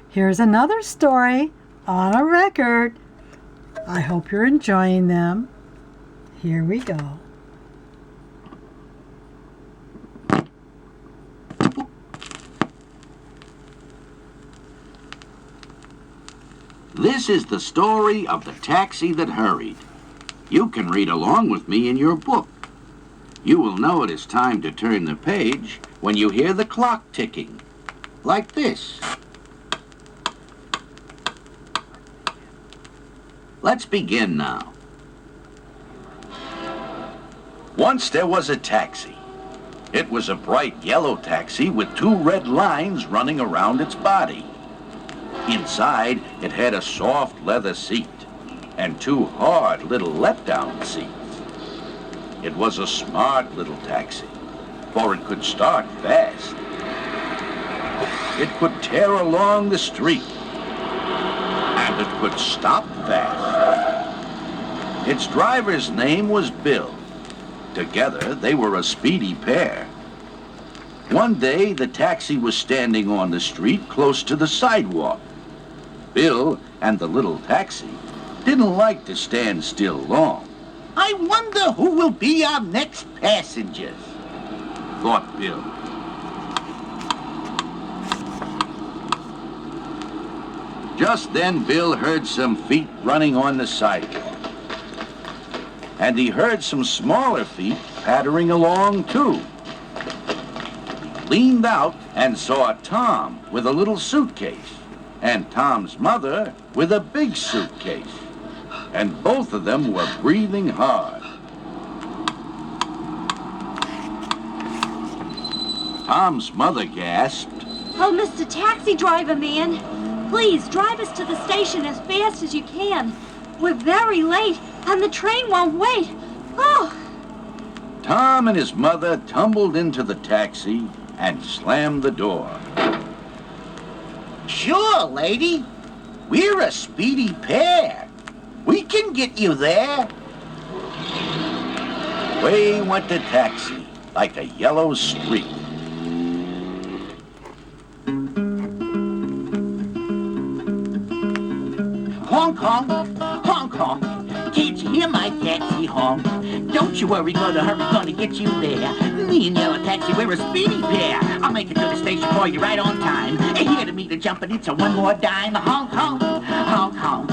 Here's another story on a record. I hope you're enjoying them. Here we go. This is the story of the taxi that hurried. You can read along with me in your book. You will know it is time to turn the page when you hear the clock ticking, like this. Let's begin now. Once there was a taxi. It was a bright yellow taxi with 2 red lines running around its body. Inside, it had a soft leather seat and 2 hard little let-down seats. It was a smart little taxi, for it could start fast. It could tear along the street, and it could stop fast. Its driver's name was Bill. Together, they were a speedy pair. One day, the taxi was standing on the street close to the sidewalk. Bill and the little taxi didn't like to stand still long. I wonder who will be our next passengers, thought Bill. Just then, Bill heard some feet running on the sidewalk. And he heard some smaller feet pattering along, too. He leaned out and saw Tom with a little suitcase, and Tom's mother with a big suitcase. And both of them were breathing hard. Tom's mother gasped, "Oh, Mr. Taxi Driver Man, please drive us to the station as fast as you can. We're very late, and the train won't wait. Oh!" Tom and his mother tumbled into the taxi and slammed the door. Sure, lady. We're a speedy pair. We can get you there. Away went the taxi like a yellow streak. Honk, honk, honk, honk. Can't you hear my taxi honk? Don't you worry, Mother Hurry, gonna get you there. Me and Yellow Taxi, we're a speedy pair. I'll make it to the station for you right on time. And here to meet a jumping, it's a one more dime. Honk, honk, honk, honk.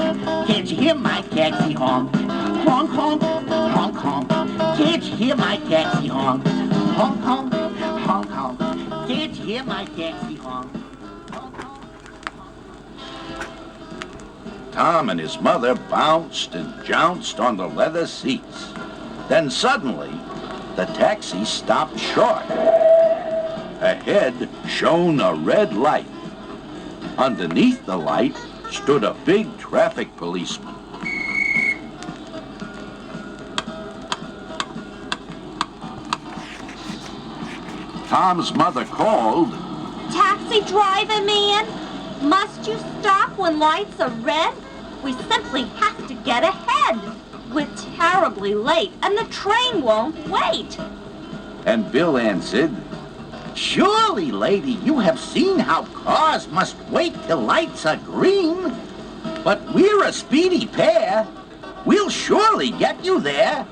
Can't you hear my taxi honk? Honk, honk, honk, honk. Can't you hear my taxi honk? Honk, honk, honk, honk. Can't you hear my taxi honk? Tom and his mother bounced and jounced on the leather seats. Then suddenly, the taxi stopped short. Ahead shone a red light. Underneath the light stood a big traffic policeman. Tom's mother called, "Taxi Driver Man, must you stop when lights are red? We simply have to get ahead. We're terribly late, and the train won't wait." And Bill answered, Surely, lady, you have seen how cars must wait till lights are green. But we're a speedy pair. We'll surely get you there.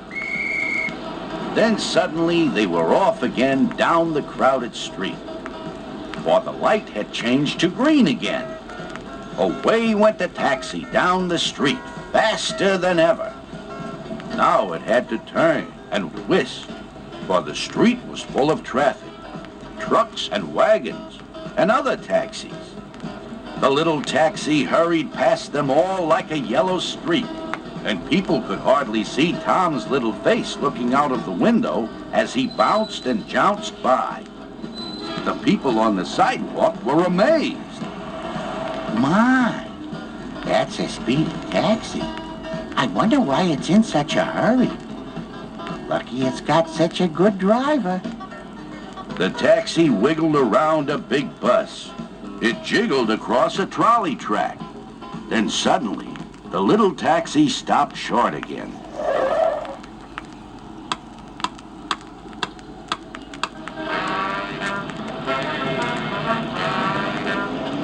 Then suddenly they were off again down the crowded street. For the light had changed to green again. Away went the taxi down the street, faster than ever. Now it had to turn and whisk, for the street was full of traffic, trucks and wagons, and other taxis. The little taxi hurried past them all like a yellow streak, and people could hardly see Tom's little face looking out of the window as he bounced and jounced by. The people on the sidewalk were amazed. My, that's a speedy taxi. I wonder why it's in such a hurry. Lucky it's got such a good driver. The taxi wiggled around a big bus. It jiggled across a trolley track. Then suddenly, the little taxi stopped short again.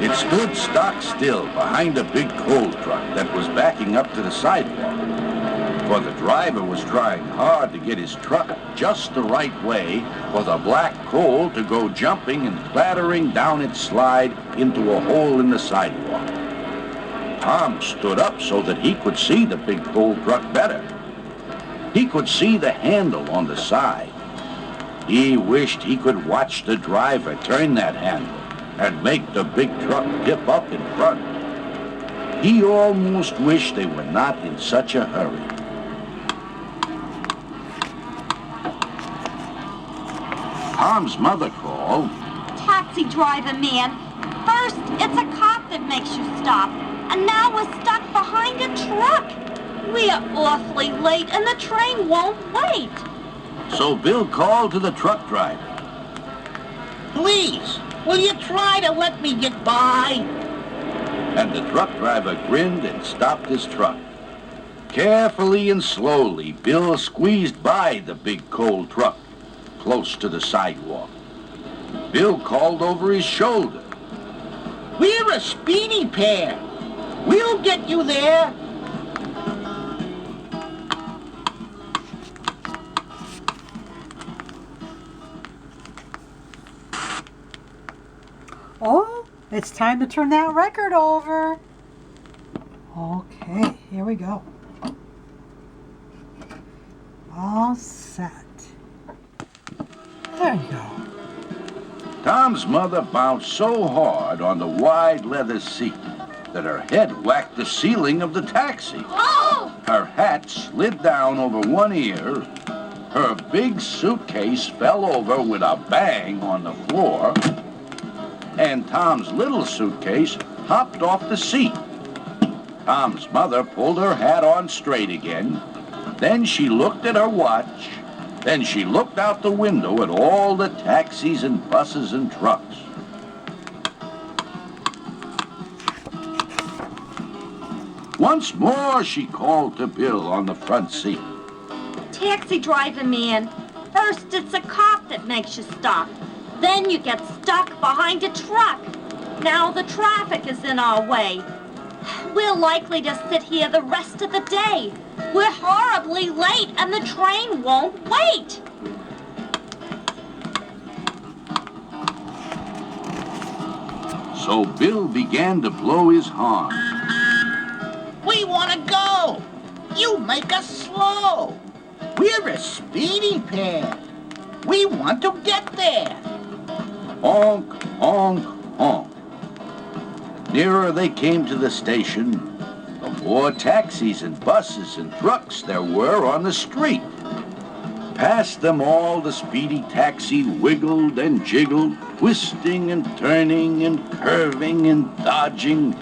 Its stood stock still behind a big coal truck that was backing up to the sidewalk. For the driver was trying hard to get his truck just the right way for the black coal to go jumping and clattering down its slide into a hole in the sidewalk. Tom stood up so that he could see the big coal truck better. He could see the handle on the side. He wished he could watch the driver turn that handle and make the big truck dip up in front. He almost wished they were not in such a hurry. Tom's mother called. Taxi driver man, first it's a cop that makes you stop, and now we're stuck behind a truck. We are awfully late and the train won't wait. So Bill called to the truck driver. Please, will you try to let me get by? And the truck driver grinned and stopped his truck. Carefully and slowly, Bill squeezed by the big coal truck close to the sidewalk. Bill called over his shoulder. We're a speedy pair. We'll get you there. Oh, it's time to turn that record over. Okay, here we go. All set. There you go. Tom's mother bounced so hard on the wide leather seat that her head whacked the ceiling of the taxi. Oh! Her hat slid down over one ear. Her big suitcase fell over with a bang on the floor. And Tom's little suitcase hopped off the seat. Tom's mother pulled her hat on straight again. Then she looked at her watch. Then she looked out the window at all the taxis and buses and trucks. Once more she called to Bill on the front seat. Taxi driver man, first it's a cop that makes you stop. Then you get stuck behind a truck. Now the traffic is in our way. We're likely to sit here the rest of the day. We're horribly late and the train won't wait. So Bill began to blow his horn. We want to go. You make us slow. We're a speedy pair. We want to get there. Honk, honk, honk. Nearer they came to the station, the more taxis and buses and trucks there were on the street. Past them all, the speedy taxi wiggled and jiggled, twisting and turning and curving and dodging.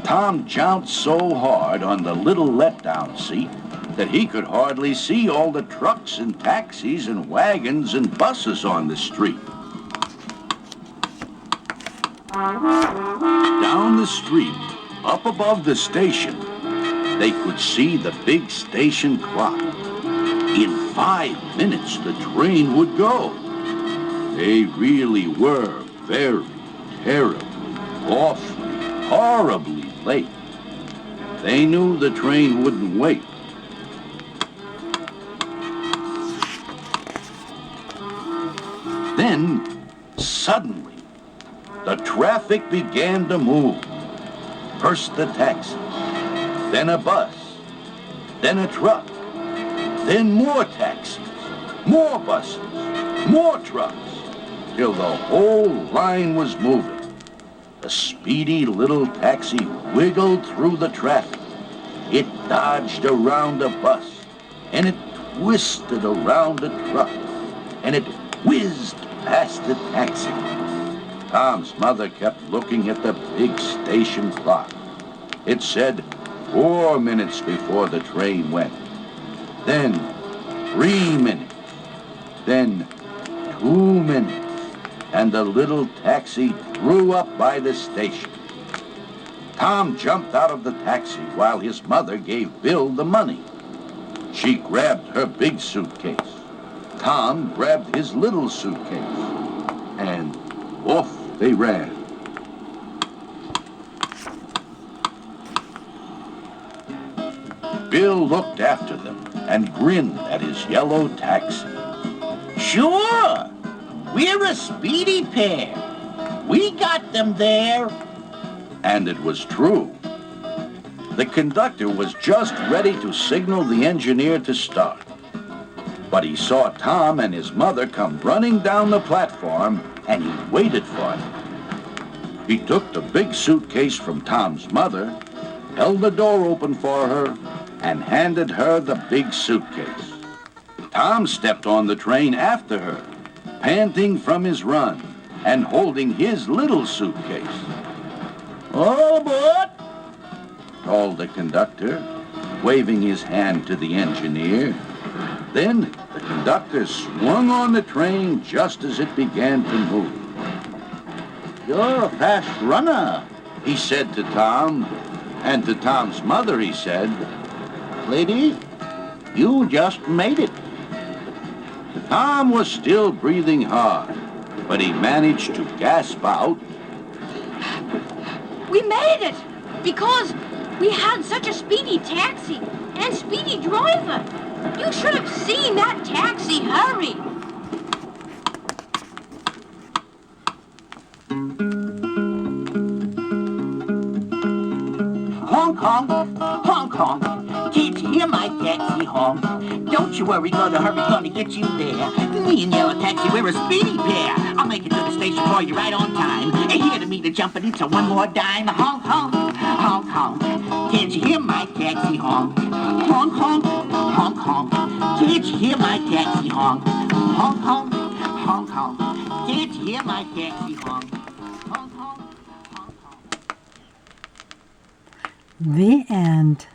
Tom jounced so hard on the little letdown seat that he could hardly see all the trucks and taxis and wagons and buses on the street. Down the street, up above the station, they could see the big station clock. In 5 minutes, the train would go. They really were very, terribly, awfully, horribly late. They knew the train wouldn't wait. Then, suddenly, the traffic began to move. First the taxi, then a bus, then a truck, then more taxis, more buses, more trucks, till the whole line was moving. The speedy little taxi wiggled through the traffic. It dodged around a bus, and it twisted around a truck, and it whizzed past the taxi. Tom's mother kept looking at the big station clock. It said 4 minutes before the train went. Then 3 minutes. Then 2 minutes. And the little taxi drew up by the station. Tom jumped out of the taxi while his mother gave Bill the money. She grabbed her big suitcase. Tom grabbed his little suitcase. And off they ran. Bill looked after them and grinned at his yellow taxi. Sure, we're a speedy pair. We got them there. And it was true. The conductor was just ready to signal the engineer to start. But he saw Tom and his mother come running down the platform, and he waited for them. He took the big suitcase from Tom's mother, held the door open for her, and handed her the big suitcase. Tom stepped on the train after her, panting from his run and holding his little suitcase. All aboard! Called the conductor, waving his hand to the engineer. Then the conductor swung on the train just as it began to move. You're a fast runner. He said to Tom, and to Tom's mother he said, Lady, you just made it. Tom was still breathing hard, but he managed to gasp out, We made it! Because we had such a speedy taxi and speedy driver. You should have seen that taxi hurry. Honk, honk, honk, honk. Can't you hear my taxi honk? Don't you worry, gonna hurry, gonna get you there. Me and yellow taxi, we're a speedy pair. I'll make it to the station for you right on time. Here to meet a jumping into one more dime. Honk, honk, honk, honk. Can't you hear my taxi honk? Honk, honk, honk, honk. Can't you hear my taxi honk? Honk, honk, honk, honk. Can't you hear my taxi honk? Honk, honk, honk, honk. The end.